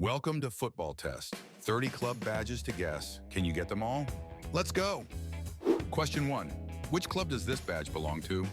Welcome to Football Test. 30 club badges to guess. Can you get them all? Let's go. Question 1. Which club does this badge belong to?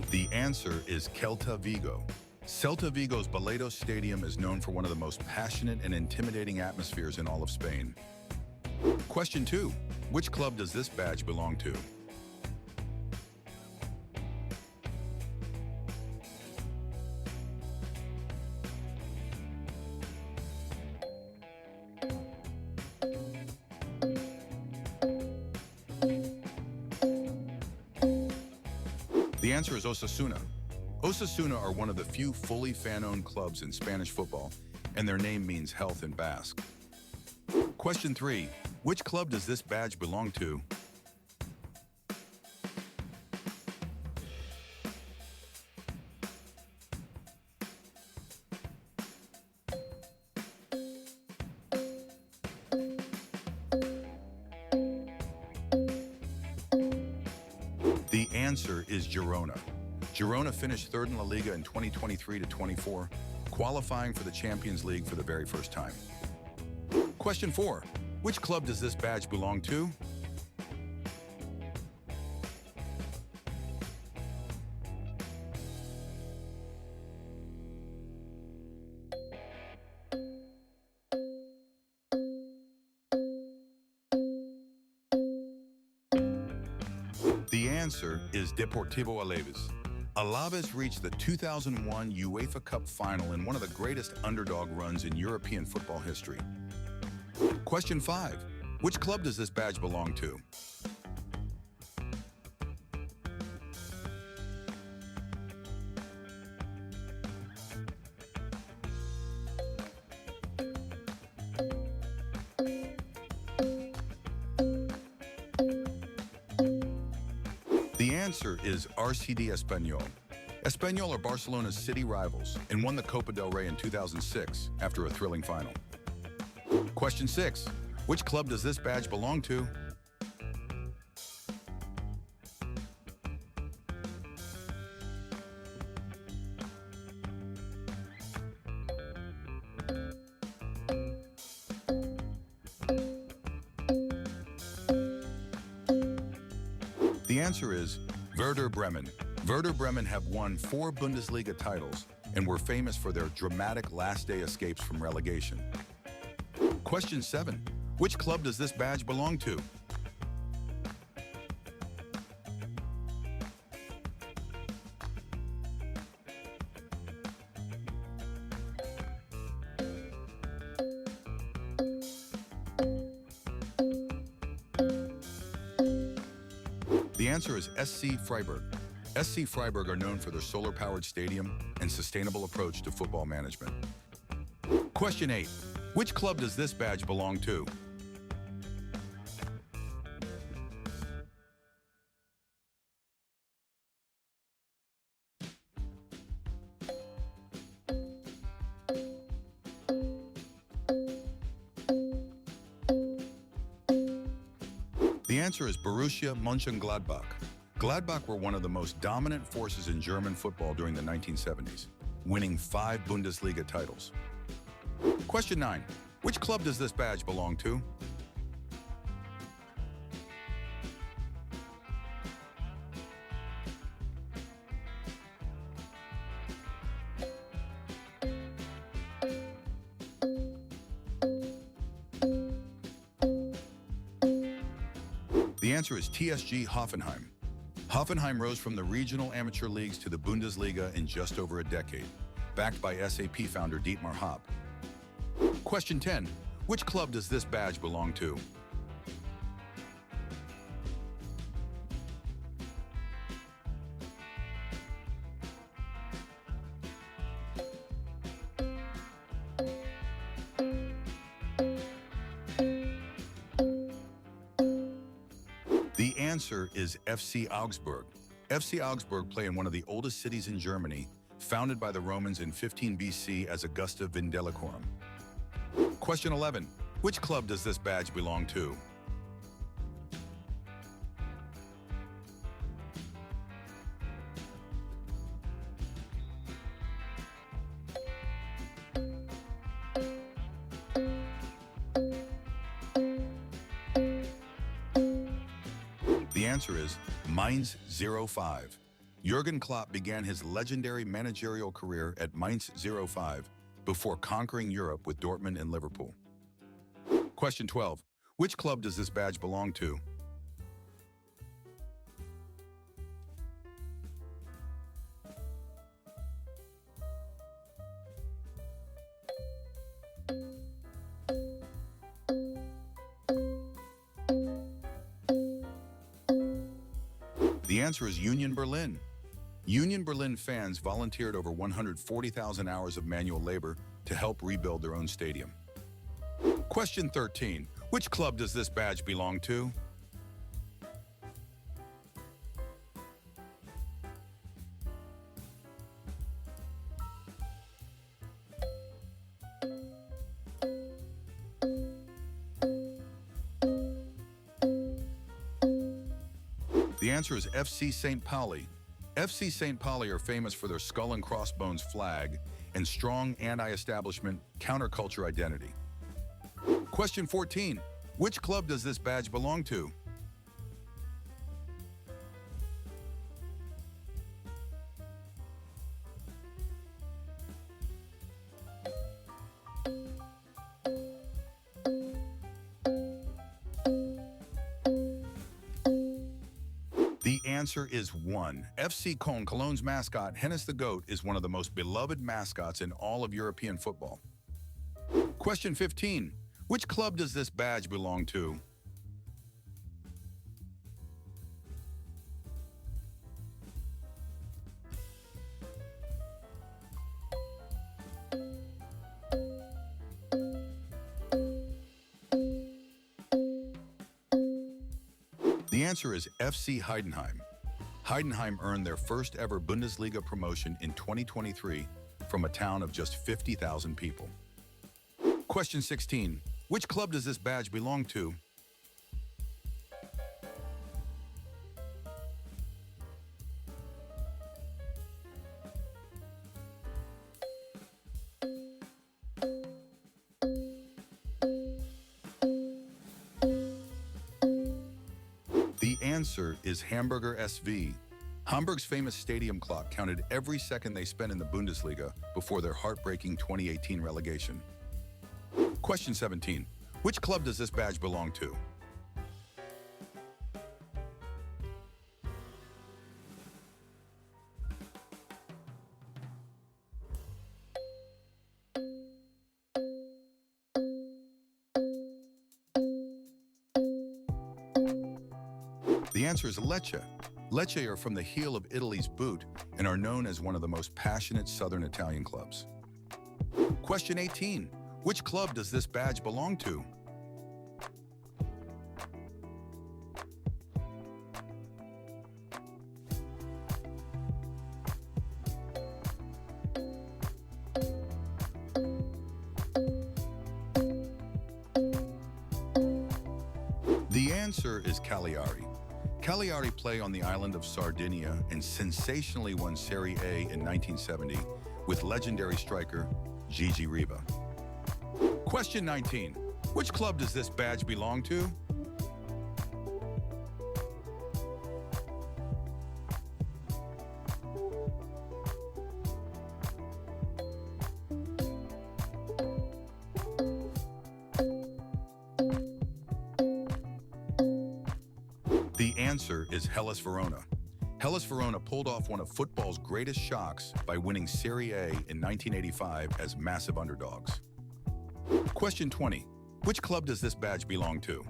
The answer is Celta Vigo. Celta Vigo's Balaídos Stadium is known for one of the most passionate and intimidating atmospheres in all of Spain. Question 2. Which club does this badge belong to? The answer is Osasuna. Osasuna are one of the few fully fan-owned clubs in Spanish football, and their name means health in Basque. Question 3. Which club does this badge belong to? The answer is Girona. Girona finished third in La Liga in 2023-24, qualifying for the Champions League for the very first time. Question 4. Which club does this badge belong to? The answer is Deportivo Alaves. Alaves reached the 2001 UEFA Cup final in one of the greatest underdog runs in European football history. Question 5. Which club does this badge belong to? The answer is RCD Espanyol. Espanyol are Barcelona's city rivals and won the Copa del Rey in 2006 after a thrilling final. Question 6. Which club does this badge belong to? The answer is Werder Bremen. Werder Bremen have won 4 Bundesliga titles and were famous for their dramatic last-day escapes from relegation. Question 7. Which club does this badge belong to? The answer is SC Freiburg. SC Freiburg are known for their solar-powered stadium and sustainable approach to football management. Question 8. Which club does this badge belong to? The answer is Borussia Mönchengladbach. Gladbach were one of the most dominant forces in German football during the 1970s, winning 5 Bundesliga titles. Question 9. Which club does this badge belong to? The answer is TSG Hoffenheim. Hoffenheim rose from the regional amateur leagues to the Bundesliga in just over a decade, backed by SAP founder Dietmar Hopp. Question 10. Which club does this badge belong to? The answer is FC Augsburg. FC Augsburg play in one of the oldest cities in Germany, founded by the Romans in 15 BC as Augusta Vindelicorum. Question 11. Which club does this badge belong to? The answer is Mainz 05. Jurgen Klopp began his legendary managerial career at Mainz 05 before conquering Europe with Dortmund and Liverpool. Question 12. Which club does this badge belong to? The answer is Union Berlin. Union Berlin fans volunteered over 140,000 hours of manual labor to help rebuild their own stadium. Question 13. Which club does this badge belong to? The answer is FC St. Pauli. FC St. Pauli are famous for their skull and crossbones flag and strong anti-establishment counterculture identity. Question 14. Which club does this badge belong to? The answer is 1. FC Köln. Cologne's mascot, Hennes the Goat, is one of the most beloved mascots in all of European football. Question 15. Which club does this badge belong to? The answer is FC Heidenheim. Heidenheim earned their first ever Bundesliga promotion in 2023 from a town of just 50,000 people. Question 16. Which club does this badge belong to? The answer is Hamburger SV. Hamburg's famous stadium clock counted every second they spent in the Bundesliga before their heartbreaking 2018 relegation. Question 17. Which club does this badge belong to? The answer is Lecce. Lecce are from the heel of Italy's boot and are known as one of the most passionate southern Italian clubs. Question 18. Which club does this badge belong to? The answer is Cagliari. Cagliari play on the island of Sardinia and sensationally won Serie A in 1970 with legendary striker Gigi Riva. Question 19. Which club does this badge belong to? The answer is Hellas Verona. Hellas Verona pulled off one of football's greatest shocks by winning Serie A in 1985 as massive underdogs. Question 20. Which club does this badge belong to?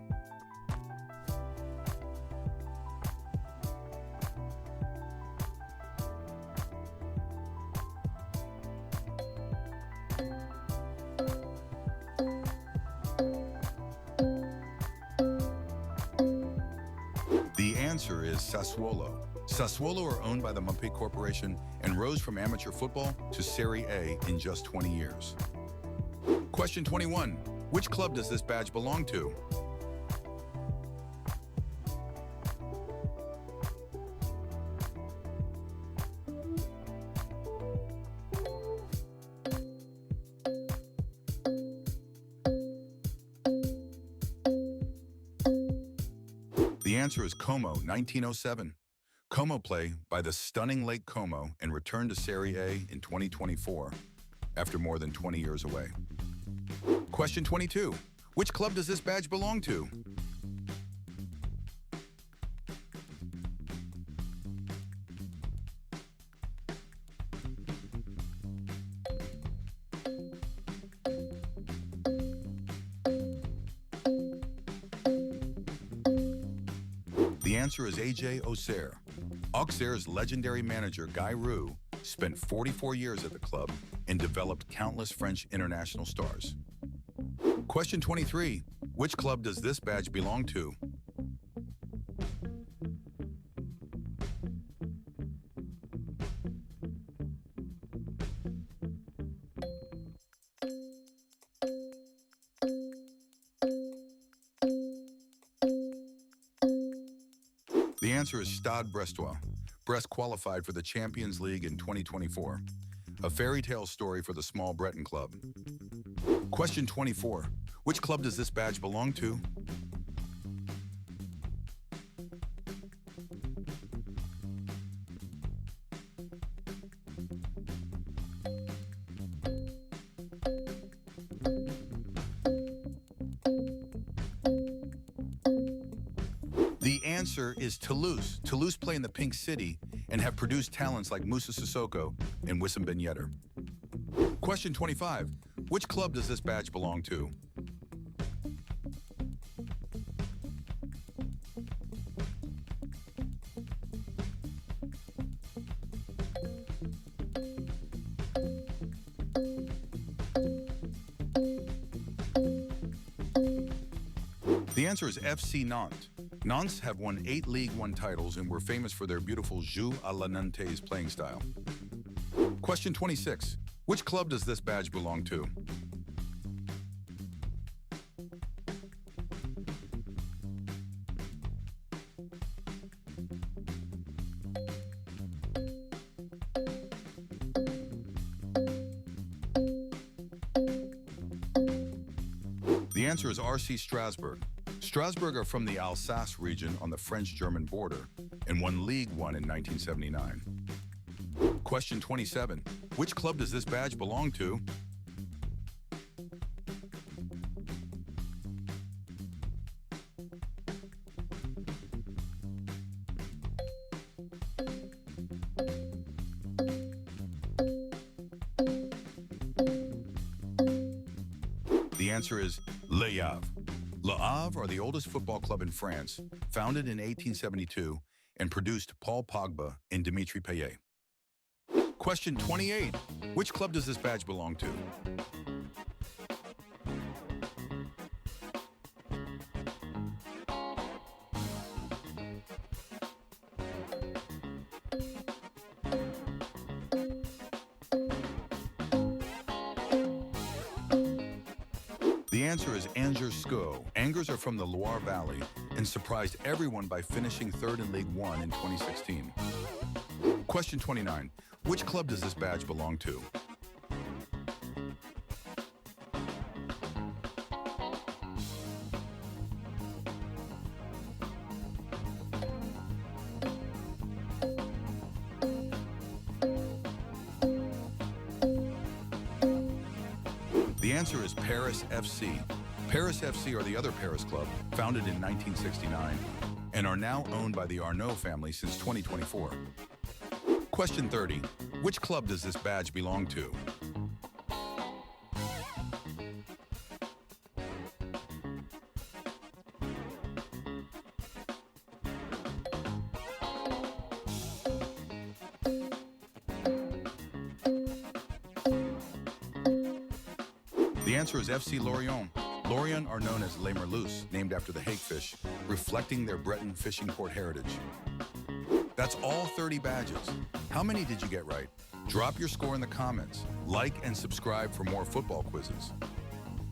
The answer is Sassuolo. Sassuolo are owned by the Mapei Corporation and rose from amateur football to Serie A in just 20 years. Question 21. Which club does this badge belong to? The answer is Como, 1907. Como play by the stunning Lake Como and returned to Serie A in 2024 after more than 20 years away. Question 22. Which club does this badge belong to? The answer is AJ Auxerre. Auxerre's legendary manager, Guy Roux, spent 44 years at the club and developed countless French international stars. Question 23. Which club does this badge belong to? The answer is Stade Brestois. Brest qualified for the Champions League in 2024. A fairy tale story for the small Breton club. Question 24. Which club does this badge belong to? The answer is Toulouse. Toulouse play in the Pink City and have produced talents like Moussa Sissoko and Wissam Ben Yedder. Question 25. Which club does this badge belong to? The answer is FC Nantes. Nantes have won 8 Ligue 1 titles and were famous for their beautiful jeu à la Nantaise playing style. Question 26. Which club does this badge belong to? The answer is RC Strasbourg. Strasbourg are from the Alsace region on the French-German border and won Ligue 1 in 1979. Question 27. Which club does this badge belong to? The answer is Le Havre. Le Havre are the oldest football club in France, founded in 1872, and produced Paul Pogba and Dimitri Payet. Question 28. Which club does this badge belong to? The answer is Angers SCO. Angers are from the Loire Valley and surprised everyone by finishing third in Ligue 1 in 2016. Question 29. Which club does this badge belong to? The answer is Paris FC. Paris FC are the other Paris club, founded in 1969, and are now owned by the Arnaud family since 2024. Question 30. Which club does this badge belong to? The answer is FC Lorient. Lorient are known as Les Merlus, named after the hakefish, reflecting their Breton fishing port heritage. That's all 30 badges. How many did you get right? Drop your score in the comments. Like and subscribe for more football quizzes.